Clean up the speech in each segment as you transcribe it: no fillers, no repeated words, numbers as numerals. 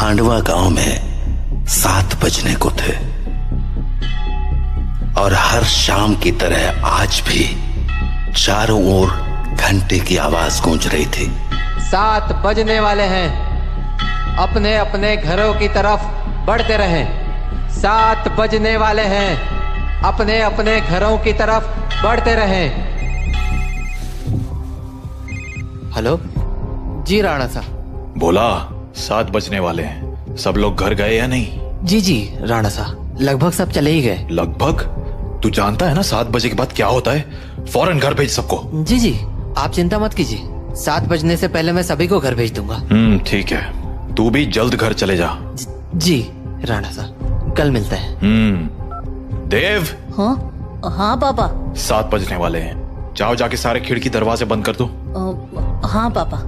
खांडवा गांव में 7 बजने को थे और हर शाम की तरह आज भी चारों ओर घंटे की आवाज गूंज रही थी। 7 बजने वाले हैं, अपने अपने घरों की तरफ बढ़ते रहें। 7 बजने वाले हैं, अपने अपने घरों की तरफ बढ़ते रहें। हेलो जी राणा साहब। बोला 7 बजने वाले हैं, सब लोग घर गए या नहीं? जी जी राणा साहब, लगभग सब चले ही गए। लगभग? तू जानता है ना 7 बजे के बाद क्या होता है? फौरन घर भेज सबको। जी जी, आप चिंता मत कीजिए, 7 बजने से पहले मैं सभी को घर भेज दूंगा। ठीक है, तू भी जल्द घर चले जा। जी राणा साहब, कल मिलते हैं। देव। हाँ पापा। 7 बजने वाले हैं, जाओ जाके सारे खिड़की दरवाजे बंद कर दो। हाँ पापा।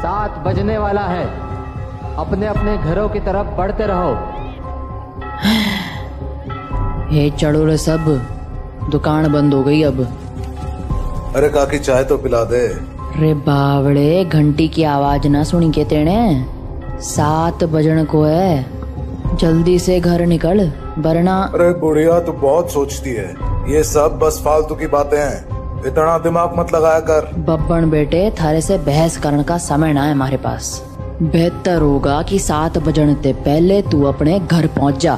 7 बजने वाला है, अपने अपने घरों की तरफ बढ़ते रहो। ये चढ़ो रे सब, दुकान बंद हो गई अब। अरे काकी चाय तो पिला दे। रे बावड़े, घंटी की आवाज ना सुनी के तेने? 7 बजन को है, जल्दी से घर निकल वरना। अरे बुढ़िया तू बहुत सोचती है, ये सब बस फालतू की बातें हैं, इतना दिमाग मत लगाया कर। बब्बन बेटे, थारे से बहस करने का समय ना है हमारे पास। बेहतर होगा कि 7 बजने से पहले तू अपने घर पहुंच जा,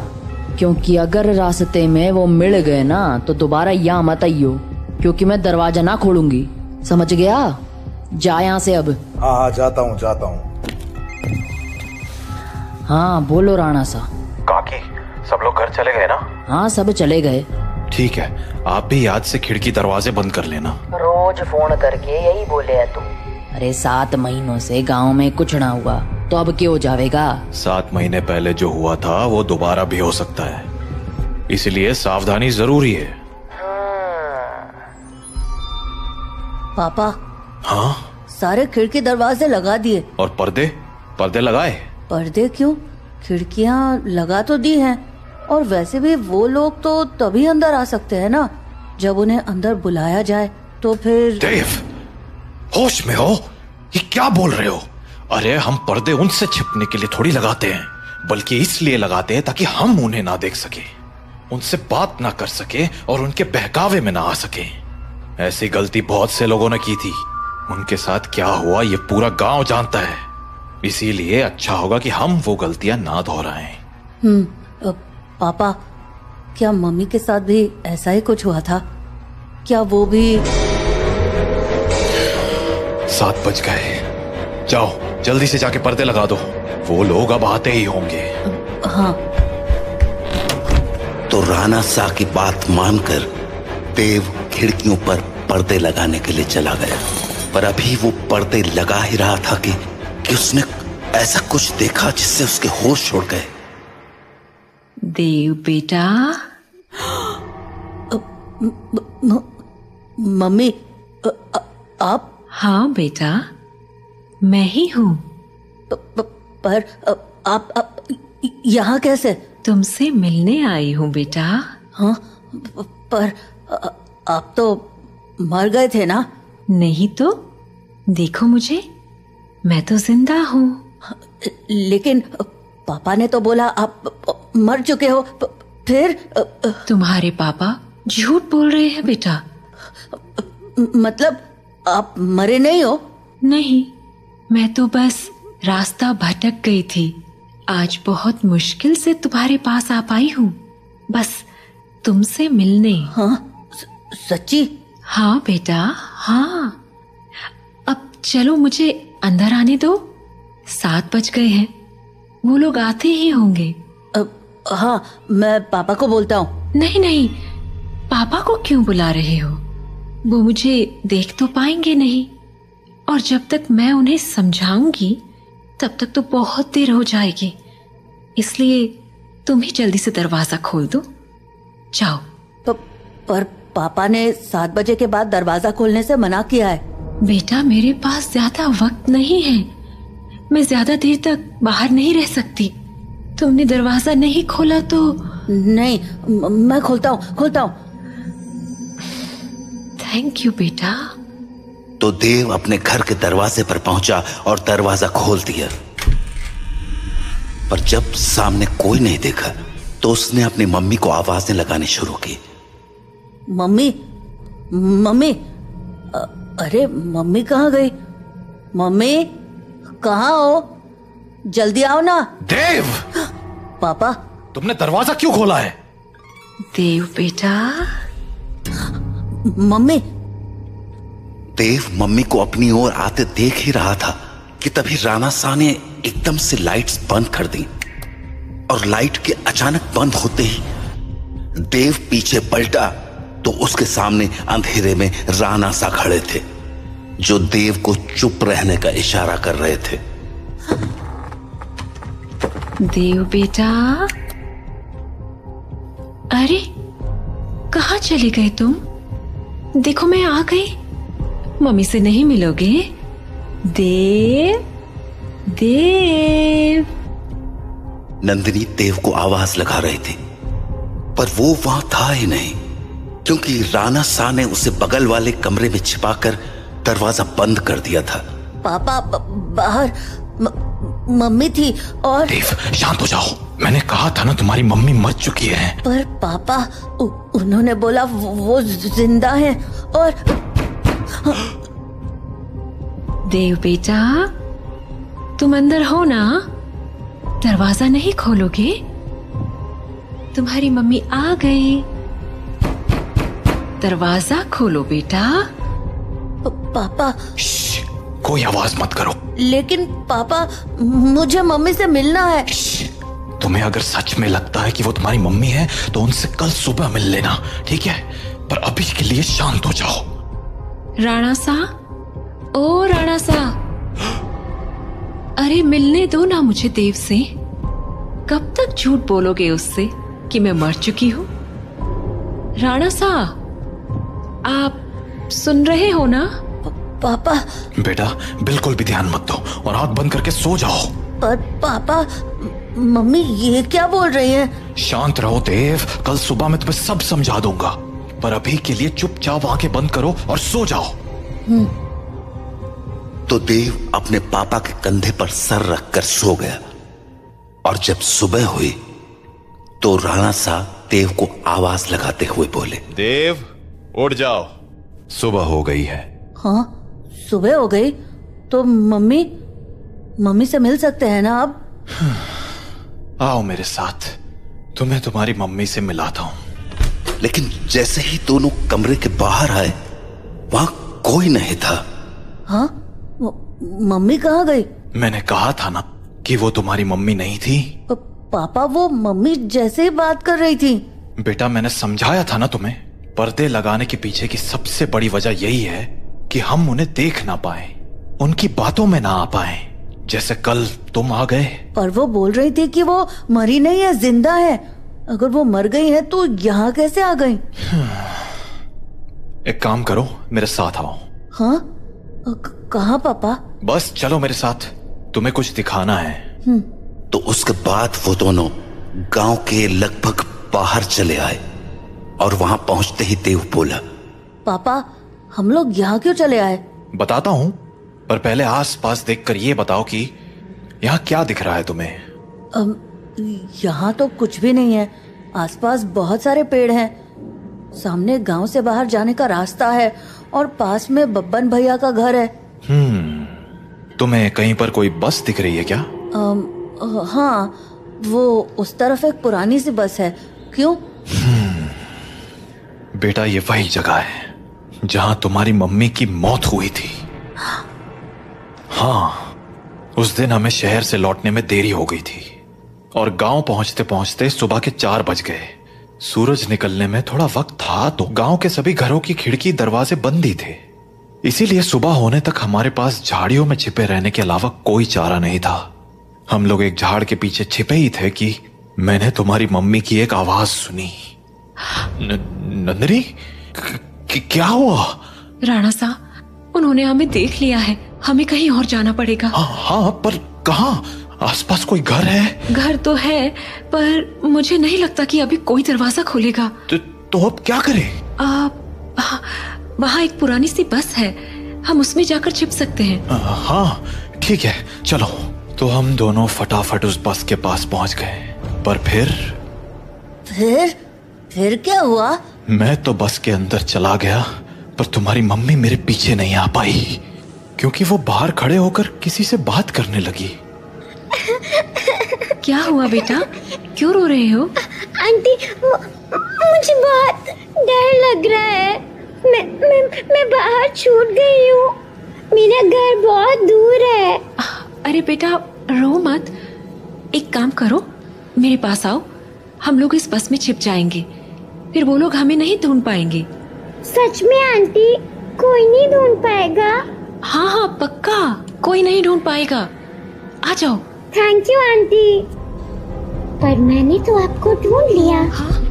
क्योंकि अगर रास्ते में वो मिल गए ना तो दोबारा यहाँ मत आइयो, क्योंकि मैं दरवाजा ना खोलूंगी, समझ गया? जा यहाँ से अब। हाँ जाता हूँ जाता हूँ। हाँ बोलो राणा सा। काकी सब लोग घर चले गए ना? हाँ सब चले गए। ठीक है, आप भी याद से खिड़की दरवाजे बंद कर लेना। रोज फोन करके यही बोले है तू। अरे 7 महीनों से गांव में कुछ ना हुआ तो अब क्यों जावेगा? 7 महीने पहले जो हुआ था वो दोबारा भी हो सकता है, इसलिए सावधानी जरूरी है। पापा। हाँ? सारे खिड़की दरवाजे लगा दिए। और पर्दे? पर्दे लगाए? पर्दे क्यों? खिड़कियां लगा तो दी हैं, और वैसे भी वो लोग तो तभी अंदर आ सकते हैं ना जब उन्हें अंदर बुलाया जाए। तो फिर देव, होश में हो? ये क्या बोल रहे हो? अरे हम पर्दे उनसे छिपने के लिए थोड़ी लगाते हैं, बल्कि इसलिए लगाते हैं ताकि हम उन्हें ना देख सके, उनसे बात ना कर सके और उनके बहकावे में ना आ सके। ऐसी गलती बहुत से लोगों ने की थी, उनके साथ क्या हुआ ये पूरा गांव जानता है, इसीलिए अच्छा होगा कि हम वो गलतियां ना दोहराएं। पापा, क्या मम्मी के साथ भी ऐसा ही कुछ हुआ था? क्या वो भी? 7 बज गए, जाओ जल्दी से जाके पर्दे लगा दो, वो लोग अब आते ही होंगे। हाँ। तो राणा सा की बात मानकर देव खिड़कियों पर पर्दे लगाने के लिए चला गया, पर अभी वो पर्दे लगा ही रहा था कि उसने ऐसा कुछ देखा जिससे उसके होश उड़ गए। देव बेटा। मम्मी, आप? हाँ बेटा, मैं ही हूँ। पर आप यहाँ कैसे? तुमसे मिलने आई हूँ बेटा। हाँ, पर आप तो मर गए थे ना? नहीं तो, देखो मुझे, मैं तो जिंदा हूँ। लेकिन पापा ने तो बोला आप मर चुके हो। फिर? तुम्हारे पापा झूठ बोल रहे हैं बेटा। मतलब आप मरे नहीं हो? नहीं, मैं तो बस रास्ता भटक गई थी, आज बहुत मुश्किल से तुम्हारे पास आ पाई हूँ, बस तुमसे मिलने। हाँ? सच्ची? हाँ बेटा, हाँ। अब चलो मुझे अंदर आने दो, 7 बज गए हैं, वो लोग आते ही होंगे। हाँ, मैं पापा को बोलता हूँ। नहीं नहीं, पापा को क्यों बुला रहे हो? वो मुझे देख तो पाएंगे नहीं, और जब तक मैं उन्हें समझाऊंगी तब तक तो बहुत देर हो जाएगी, इसलिए तुम ही जल्दी से दरवाजा खोल दो, जाओ। पर पापा ने 7 बजे के बाद दरवाजा खोलने से मना किया है। बेटा, मेरे पास ज्यादा वक्त नहीं है, मैं ज्यादा देर तक बाहर नहीं रह सकती। तुमने दरवाजा नहीं खोला तो? नहीं, मैं खोलता हूँ। थैंक यू बेटा। तो देव अपने घर के दरवाजे पर पहुंचा और दरवाजा खोल दिया। पर जब सामने कोई नहीं देखा तो उसने अपनी मम्मी को आवाजें लगानी शुरू की। मम्मी, मम्मी, अरे मम्मी कहाँ गई? मम्मी कहाँ हो? जल्दी आओ ना। देव! पापा, तुमने दरवाजा क्यों खोला है? देव बेटा। मम्मी। देव मम्मी को अपनी ओर आते देख ही रहा था कि तभी राणा शाह ने एकदम से लाइट्स बंद कर दी और लाइट के अचानक बंद होते ही देव पीछे पलटा तो उसके सामने अंधेरे में राणा शाह खड़े थे, जो देव को चुप रहने का इशारा कर रहे थे। देव बेटा, अरे कहाँ चले गए तुम? देखो मैं आ गई। मम्मी से नहीं मिलोगे? देव, देव। नंदिनी देव को आवाज लगा रही थी पर वो वहां था ही नहीं, क्योंकि राणा शाह ने उसे बगल वाले कमरे में छिपाकर दरवाजा बंद कर दिया था। पापा बाहर मम्मी थी और देव शांत हो जाओ, मैंने कहा था ना तुम्हारी मम्मी मर चुकी है। पर पापा उन्होंने बोला वो जिंदा है और देव बेटा, तुम अंदर हो ना? दरवाजा नहीं खोलोगे? तुम्हारी मम्मी आ गई। दरवाजा खोलो बेटा। पापा। कोई आवाज मत करो। लेकिन पापा, मुझे मम्मी से मिलना है। तुम्हें अगर सच में लगता है कि वो तुम्हारी मम्मी है तो उनसे कल सुबह मिल लेना, ठीक है? पर अभी के लिए शांत हो जाओ। राणा साह, ओ राणा साह, अरे मिलने दो ना मुझे देव से। कब तक झूठ बोलोगे उससे कि मैं मर चुकी हूँ? राणा साह, आप सुन रहे हो ना? पापा। बेटा बिल्कुल भी ध्यान मत दो और आंख बंद करके सो जाओ। पर पापा, मम्मी ये क्या बोल रही हैं? शांत रहो देव, कल सुबह मैं तुम्हें सब समझा दूंगा, पर अभी के लिए चुपचाप आंखें बंद करो और सो जाओ। तो देव अपने पापा के कंधे पर सर रखकर सो गया और जब सुबह हुई तो राणा शाह देव को आवाज लगाते हुए बोले, देव उठ जाओ, सुबह हो गई है। हाँ सुबह हो गई तो मम्मी से मिल सकते हैं ना अब? आओ मेरे साथ, तुम्हें तुम्हारी मम्मी से मिलाता हूं। लेकिन जैसे ही दोनों कमरे के बाहर आए वहां कोई नहीं था। हाँ? मम्मी कहाँ गई? मैंने कहा था ना कि वो तुम्हारी मम्मी नहीं थी। पापा वो मम्मी जैसे ही बात कर रही थी। बेटा मैंने समझाया था ना तुम्हें, पर्दे लगाने के पीछे की सबसे बड़ी वजह यही है कि हम उन्हें देख ना पाए, उनकी बातों में ना आ पाए, जैसे कल तुम आ गए। पर वो बोल रही थी कि वो मरी नहीं है, जिंदा है। अगर वो मर गई है तो यहाँ कैसे आ गई? एक काम करो, मेरे साथ आओ। हाँ? कहाँ पापा? बस चलो मेरे साथ, तुम्हें कुछ दिखाना है। तो उसके बाद वो दोनों गांव के लगभग बाहर चले आए और वहां पहुंचते ही देव बोला, पापा हम लोग यहाँ क्यों चले आए? बताता हूं, पर पहले आसपास देखकर ये बताओ कि यहाँ क्या दिख रहा है तुम्हें? यहाँ तो कुछ भी नहीं है। आसपास बहुत सारे पेड़ हैं, सामने गांव से बाहर जाने का रास्ता है और पास में बब्बन भैया का घर है। तुम्हें कहीं पर कोई बस दिख रही है क्या? हाँ, वो उस तरफ एक पुरानी सी बस है। क्यों? बेटा ये वही जगह है जहां तुम्हारी मम्मी की मौत हुई थी। हाँ, उस दिन हमें शहर से लौटने में देरी हो गई थी और गांव पहुंचते पहुंचते सुबह के 4 बज गए। सूरज निकलने में थोड़ा वक्त था तो गांव के सभी घरों की खिड़की दरवाजे बंद ही थे, इसीलिए सुबह होने तक हमारे पास झाड़ियों में छिपे रहने के अलावा कोई चारा नहीं था। हम लोग एक झाड़ के पीछे छिपे ही थे कि मैंने तुम्हारी मम्मी की एक आवाज सुनी। नंदिनी, क्या हुआ? राणा साहब, उन्होंने हमें देख लिया है, हमें कहीं और जाना पड़ेगा। हाँ, पर कहाँ? आसपास कोई घर है? घर तो है, पर मुझे नहीं लगता कि अभी कोई दरवाजा खोलेगा। तो अब क्या करें? वहाँ एक पुरानी सी बस है, हम उसमें जाकर छिप सकते हैं। हाँ ठीक है, चलो तो हम दोनों फटाफट उस बस के पास पहुंच गए। पर फिर क्या हुआ? मैं तो बस के अंदर चला गया, पर तुम्हारी मम्मी मेरे पीछे नहीं आ पाई, क्योंकि वो बाहर खड़े होकर किसी से बात करने लगी। क्या हुआ बेटा, क्यों रो रहे हो? आंटी, मुझे बहुत डर लग रहा है। मैं बाहर छूट गई हूँ। मेरा घर बहुत दूर है। अरे बेटा रो मत, एक काम करो, मेरे पास आओ, हम लोग इस बस में छिप जाएंगे, फिर वो लोग हमें नहीं ढूंढ पाएंगे। सच में आंटी? कोई नहीं ढूंढ पाएगा? हाँ हाँ पक्का, कोई नहीं ढूंढ पाएगा। आ जाओ। Thank you aunty. पर मैंने तो आपको ढूंढ लिया। हाँ?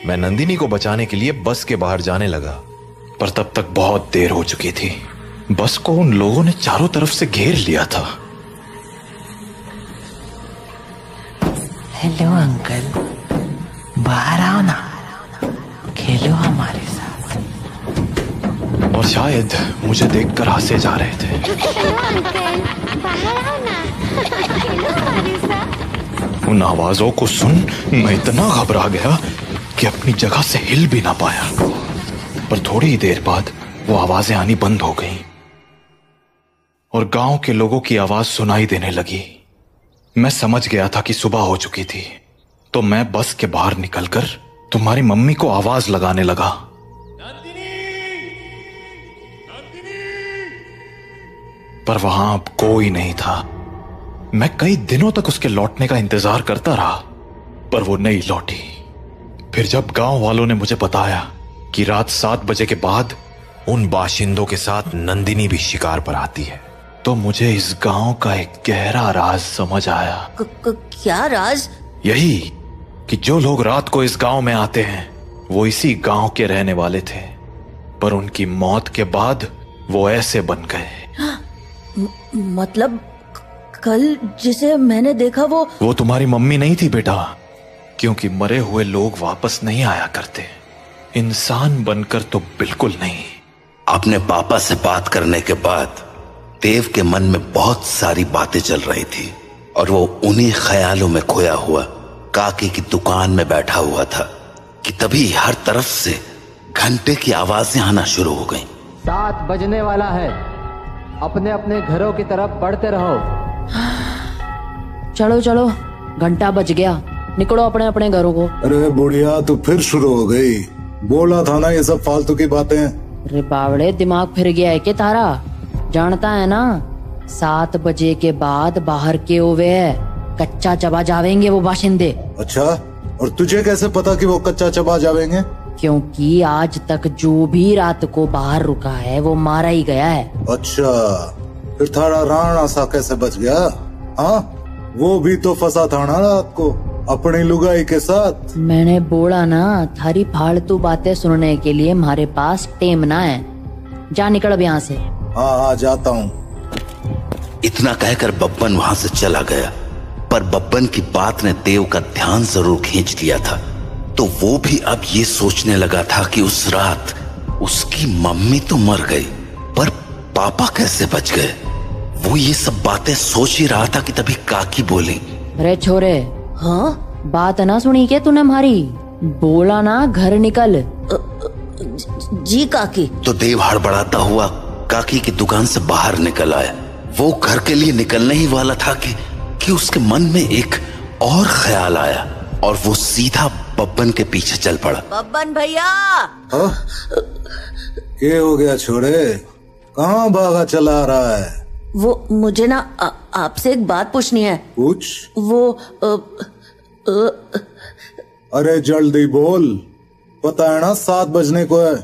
मैं नंदिनी को बचाने के लिए बस के बाहर जाने लगा, पर तब तक बहुत देर हो चुकी थी। बस को उन लोगों ने चारों तरफ से घेर लिया था। हेलो अंकल, बाहर आओ ना, खेलो हमारे साथ। और शायद मुझे देखकर हंसे जा रहे थे। हेलो अंकल, बाहर आओ ना, खेलो हमारे साथ। उन आवाजों को सुन मैं इतना घबरा गया कि अपनी जगह से हिल भी ना पाया। पर थोड़ी ही देर बाद वो आवाजें आनी बंद हो गईं और गांव के लोगों की आवाज सुनाई देने लगी। मैं समझ गया था कि सुबह हो चुकी थी, तो मैं बस के बाहर निकलकर तुम्हारी मम्मी को आवाज लगाने लगा। पर वहां अब कोई नहीं था। मैं कई दिनों तक उसके लौटने का इंतजार करता रहा, पर वो नहीं लौटी। फिर जब गांव वालों ने मुझे बताया कि रात 7 बजे के बाद उन बाशिंदों के साथ नंदिनी भी शिकार पर आती है, तो मुझे इस गांव का एक गहरा राज समझ आया। क्या राज? यही कि जो लोग रात को इस गांव में आते हैं वो इसी गांव के रहने वाले थे, पर उनकी मौत के बाद वो ऐसे बन गए। मतलब कल जिसे मैंने देखा वो तुम्हारी मम्मी नहीं थी बेटा, क्योंकि मरे हुए लोग वापस नहीं आया करते, इंसान बनकर तो बिल्कुल नहीं। अपने पापा से बात करने के बाद देव के मन में बहुत सारी बातें चल रही थी और वो उन्हीं ख्यालों में खोया हुआ काकी की दुकान में बैठा हुआ था कि तभी हर तरफ से घंटे की आवाजें आना शुरू हो गईं। 7 बजने वाला है, अपने अपने घरों की तरफ बढ़ते रहो। चलो चलो, घंटा बज गया, निकलो अपने अपने घरों को। अरे बुढ़िया, तू फिर शुरू हो गई। बोला था ना ये सब फालतू की बातें। अरे बावड़े, दिमाग फिर गया है क्या तारा? जानता है ना 7 बजे के बाद बाहर के हुए कच्चा चबा जावेंगे वो बाशिंदे। अच्छा, और तुझे कैसे पता कि वो कच्चा चबा जावेंगे? क्योंकि आज तक जो भी रात को बाहर रुका है वो मारा ही गया है। अच्छा, फिर थारा राणा सा कैसे बच गया? हाँ, वो भी तो फंसा था ना रात को अपनी लुगाई के साथ। मैंने बोला ना, थारी फालतू बातें सुनने के लिए हमारे पास टेम ना है। जा निकल अब यहाँ से। हाँ जाता हूँ। इतना कहकर बब्बन वहां से चला गया, पर बब्बन की बात ने देव का ध्यान जरूर खींच लिया था। तो वो भी अब ये सोचने लगा था कि उस रात उसकी मम्मी तो मर गई, पर पापा कैसे बच गए। वो ये सब बातें सोच ही रहा था कि तभी काकी बोली, अरे छोरे, हाँ बात ना सुनी क्या तूने हमारी? बोला ना घर निकल। जी काकी। तो देव हड़बड़ाता हुआ काकी की दुकान से बाहर निकल आया। वो घर के लिए निकलने ही वाला था कि उसके मन में एक और ख्याल आया और वो सीधा बब्बन के पीछे चल पड़ा। बब्बन भैया। क्या हो गया छोरे, कहाँ भागा चला रहा है? वो मुझे ना आपसे एक बात पूछनी है। पूछ। वो अरे जल्दी बोल, पता है ना 7 बजने को है।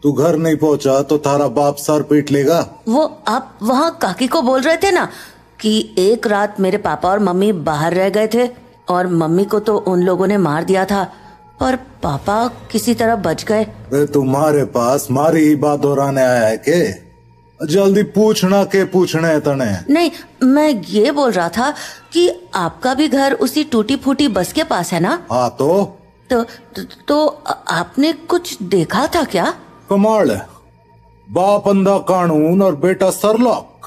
तू घर नहीं पहुंचा तो थारा बाप सर पीट लेगा। वो आप वहाँ काकी को बोल रहे थे ना कि एक रात मेरे पापा और मम्मी बाहर रह गए थे और मम्मी को तो उन लोगों ने मार दिया था, पर पापा किसी तरह बच गए। तुम्हारे पास मारी ही बात दोहराने आया है के? जल्दी पूछना के पूछने है तने। नहीं, मैं ये बोल रहा था कि आपका भी घर उसी टूटी फूटी बस के पास है ना? हाँ तो आपने कुछ देखा था क्या? कमाल है, बाप अंधा कानून और बेटा सरलॉक।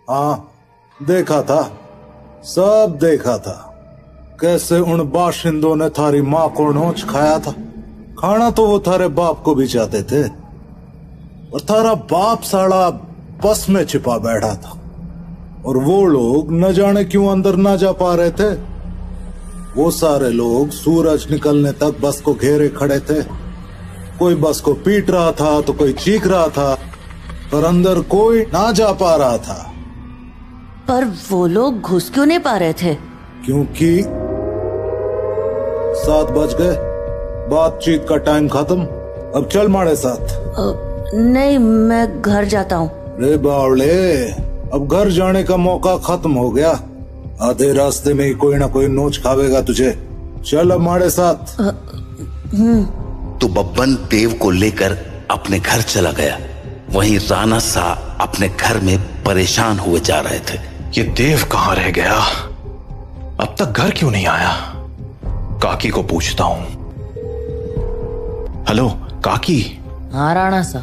हाँ, देखा था, सब देखा था। कैसे उन बाशिंदों ने थारी माँ को नोच खाया था। खाना तो वो थारे बाप को भी चाहते थे, और थारा बाप साला बस में छिपा बैठा था, और वो लोग न जाने क्यों अंदर ना जा पा रहे थे। वो सारे लोग सूरज निकलने तक बस को घेरे खड़े थे। कोई बस को पीट रहा था तो कोई चीख रहा था, पर अंदर कोई ना जा पा रहा था। पर वो लोग घुस क्यों नहीं पा रहे थे? क्योंकि 7 बज गए, बातचीत का टाइम खत्म। अब चल हमारे साथ। नहीं, मैं घर जाता हूँ। रे बावले, अब घर जाने का मौका खत्म हो गया। आधे रास्ते में ही कोई ना कोई नोच खावेगा तुझे। चल अब हमारे साथ। तो बब्बन देव को लेकर अपने घर चला गया। वहीं राणा सा अपने घर में परेशान हुए जा रहे थे। ये देव कहाँ रह गया? अब तक घर क्यों नहीं आया? काकी को पूछता हूँ। हेलो काकी। हाँ राणा सा,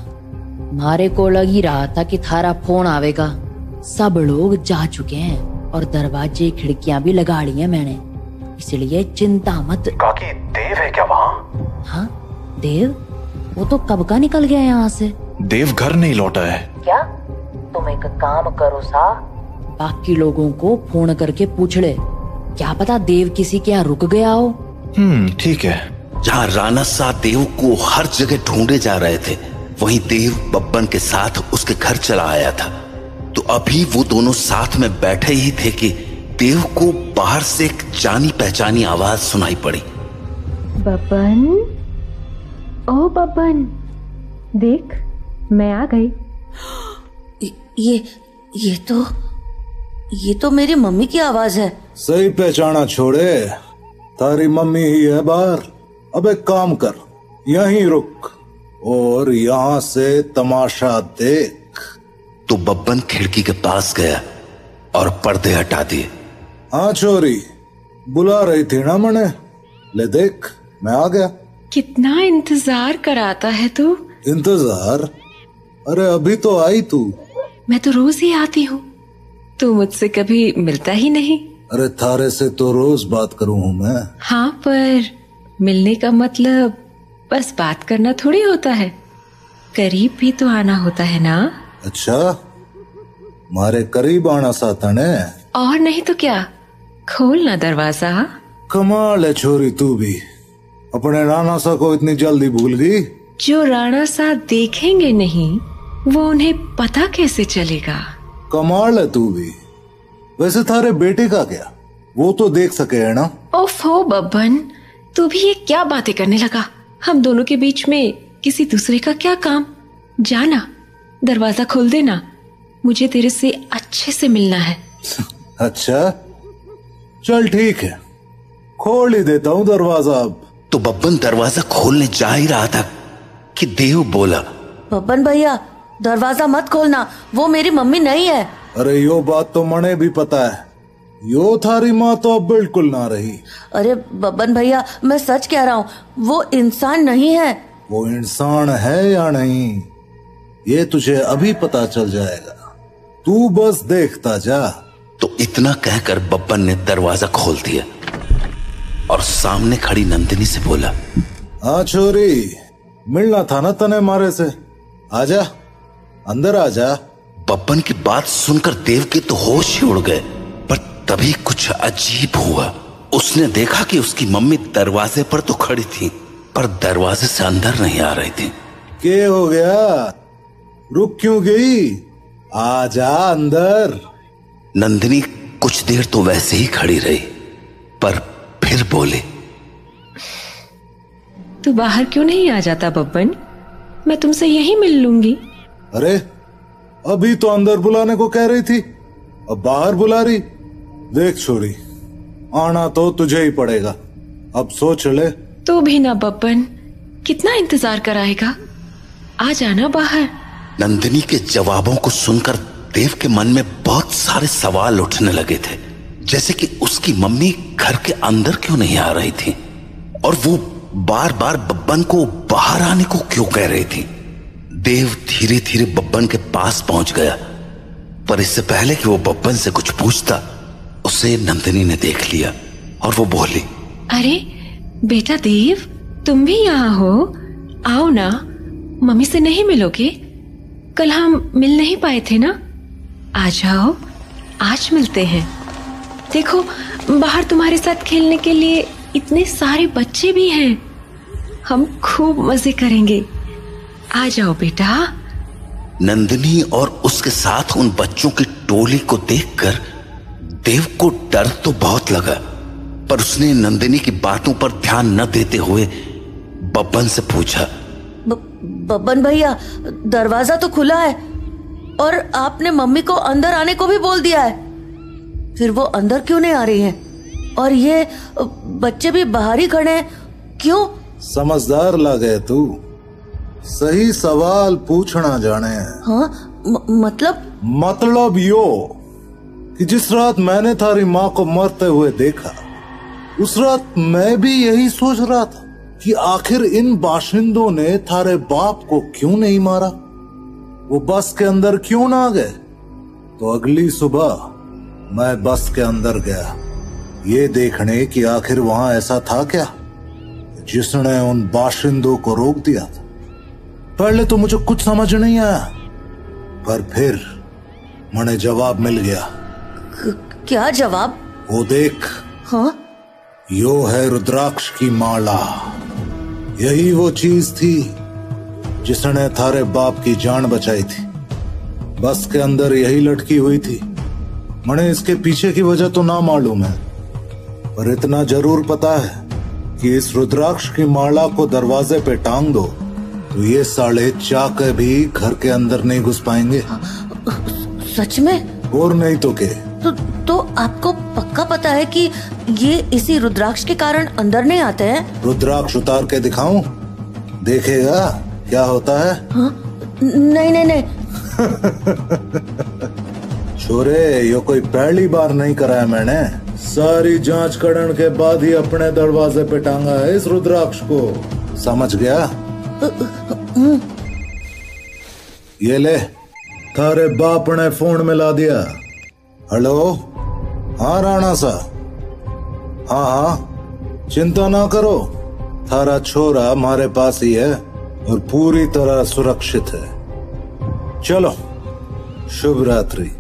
मारे को लग ही रहा था कि थारा फोन आवेगा। सब लोग जा चुके हैं और दरवाजे खिड़कियां भी लगा ली हैं मैंने, इसलिए चिंता मत। काकी, देव है क्या वहाँ? हाँ देव, वो तो कब का निकल गया यहाँ से। देव घर नहीं लौटा है क्या? तुम एक काम करो सा, बाकी लोगों को फोन करके पूछ ले, क्या पता देव किसी के यहाँ रुक गया हो। ठीक है। जहाँ राणा सा देव को हर जगह ढूंढे जा रहे थे, वहीं देव बब्बन के साथ उसके घर चला आया था। तो अभी वो दोनों साथ में बैठे ही थे कि देव को बाहर से एक जानी पहचानी आवाज सुनाई पड़ी। बब्बन, ओ बब्बन, देख मैं आ गई। ये तो मेरी मम्मी की आवाज है। सही पहचाना छोड़े, तारी मम्मी ही है बाहर। अब एक काम कर, यहीं रुक और यहाँ से तमाशा देख। तो बब्बन खिड़की के पास गया और पर्दे हटा दिए। हाँ छोरी, बुला रही थी ना मने, ले देख मैं आ गया। कितना इंतजार कराता है तू। इंतजार? अरे अभी तो आई तू। मैं तो रोज ही आती हूँ, तू मुझसे कभी मिलता ही नहीं। अरे थारे से तो रोज बात करूँ हूँ मैं। हाँ, पर मिलने का मतलब बस बात करना थोड़ी होता है, करीब भी तो आना होता है ना। अच्छा, मारे करीब आना साथा ने। और नहीं तो क्या, खोल ना दरवाजा। कमाल है छोरी, तू भी अपने राणा सा को इतनी जल्दी भूल गई। जो राणा सा देखेंगे नहीं, वो उन्हें पता कैसे चलेगा। कमाल है तू भी। वैसे थारे बेटे का क्या, वो तो देख सके है ना। ओफो बब्बन, तू भी ये क्या बातें करने लगा। हम दोनों के बीच में किसी दूसरे का क्या काम। जाना, दरवाजा खोल देना, मुझे तेरे से अच्छे से मिलना है। अच्छा चल ठीक है, खोल ही देता हूँ दरवाजा अब। तो बब्बन दरवाजा खोलने जा ही रहा था कि देव बोला, बब्बन भैया दरवाजा मत खोलना, वो मेरी मम्मी नहीं है। अरे यो बात तो मने भी पता है, यो थारी माँ तो अब बिल्कुल ना रही। अरे बब्बन भैया, मैं सच कह रहा हूँ, वो इंसान नहीं है। वो इंसान है या नहीं, ये तुझे अभी पता चल जाएगा, तू बस देखता जा। तो इतना कहकर बब्बन ने दरवाजा खोल दिया और सामने खड़ी नंदिनी से बोला, हाँ छोरी, मिलना था ना तने मारे से, आजा अंदर आजा। बब्बन की बात सुनकर देव के तो होश ही उड़ गए, पर तभी कुछ अजीब हुआ। उसने देखा कि उसकी मम्मी दरवाजे पर तो खड़ी थी, पर दरवाजे से अंदर नहीं आ रही थी। क्या हो गया, रुक क्यों गई, आजा अंदर। नंदिनी कुछ देर तो वैसे ही खड़ी रही, पर फिर बोले, तू बाहर क्यों नहीं आ जाता बब्बन, मैं तुमसे यहीं मिल लूंगी। अरे अभी तो अंदर बुलाने को कह रही थी, अब बाहर बुला रही। देख छोरी, आना तो तुझे ही पड़ेगा, अब सोच ले। तू भी ना बब्बन, कितना इंतजार कराएगा, आ जाना बाहर। नंदिनी के जवाबों को सुनकर देव के मन में बहुत सारे सवाल उठने लगे थे, जैसे कि उसकी मम्मी घर के अंदर क्यों नहीं आ रही थी, और वो बार बार बब्बन को बाहर आने को क्यों कह रही थी। देव धीरे धीरे बब्बन के पास पहुंच गया, पर इससे पहले कि वो बब्बन से कुछ पूछता, उसे नंदिनी ने देख लिया और वो बोली, अरे बेटा देव, तुम भी यहाँ हो? आओ ना, मम्मी से नहीं मिलोगे? कल हम मिल नहीं पाए थे ना? आ जाओ, आज मिलते हैं। देखो, बाहर तुम्हारे साथ खेलने के लिए इतने सारे बच्चे भी हैं। हम खूब मजे करेंगे। आ जाओ बेटा। नंदिनी और उसके साथ उन बच्चों की टोली को देखकर देव को डर तो बहुत लगा, पर उसने नंदिनी की बातों पर ध्यान न देते हुए बब्बन से पूछा, बब्बन भैया, दरवाजा तो खुला है और आपने मम्मी को अंदर आने को भी बोल दिया है, फिर वो अंदर क्यों नहीं आ रही हैं? और ये बच्चे भी बाहर ही खड़े हैं, क्यों? समझदार लगे तू, सही सवाल पूछना जाने। हाँ, मतलब यो कि जिस रात मैंने थारी माँ को मरते हुए देखा, उस रात मैं भी यही सोच रहा था कि आखिर इन बाशिंदों ने थारे बाप को क्यों नहीं मारा, वो बस के अंदर क्यों ना गए। तो अगली सुबह मैं बस के अंदर गया, ये देखने कि आखिर वहां ऐसा था क्या जिसने उन बाशिंदों को रोक दिया था। पहले तो मुझे कुछ समझ नहीं आया, पर फिर मुझे जवाब मिल गया। क्या जवाब? वो देख। हाँ? यो है रुद्राक्ष की माला। यही वो चीज थी जिसने थारे बाप की जान बचाई थी। बस के अंदर यही लटकी हुई थी। मुझे इसके पीछे की वजह तो ना मालूम है, पर इतना जरूर पता है कि इस रुद्राक्ष की माला को दरवाजे पे टांग दो तो ये साले चाके भी घर के अंदर नहीं घुस पाएंगे। सच में? और नहीं तो के। तो आपको पक्का पता है कि ये इसी रुद्राक्ष के कारण अंदर नहीं आते हैं? रुद्राक्ष उतार के दिखाऊं? देखेगा क्या होता है? हाँ? नहीं। छोरे, ये कोई पहली बार नहीं कराया मैंने। सारी जांच करने के बाद ही अपने दरवाजे पे टांगा है इस रुद्राक्ष को, समझ गया? ये ले, थारे बाप ने फोन मिला दिया। हेलो? हाँ राणा सा। हाँ, चिंता ना करो, थारा छोरा हमारे पास ही है और पूरी तरह सुरक्षित है। चलो, शुभ रात्रि।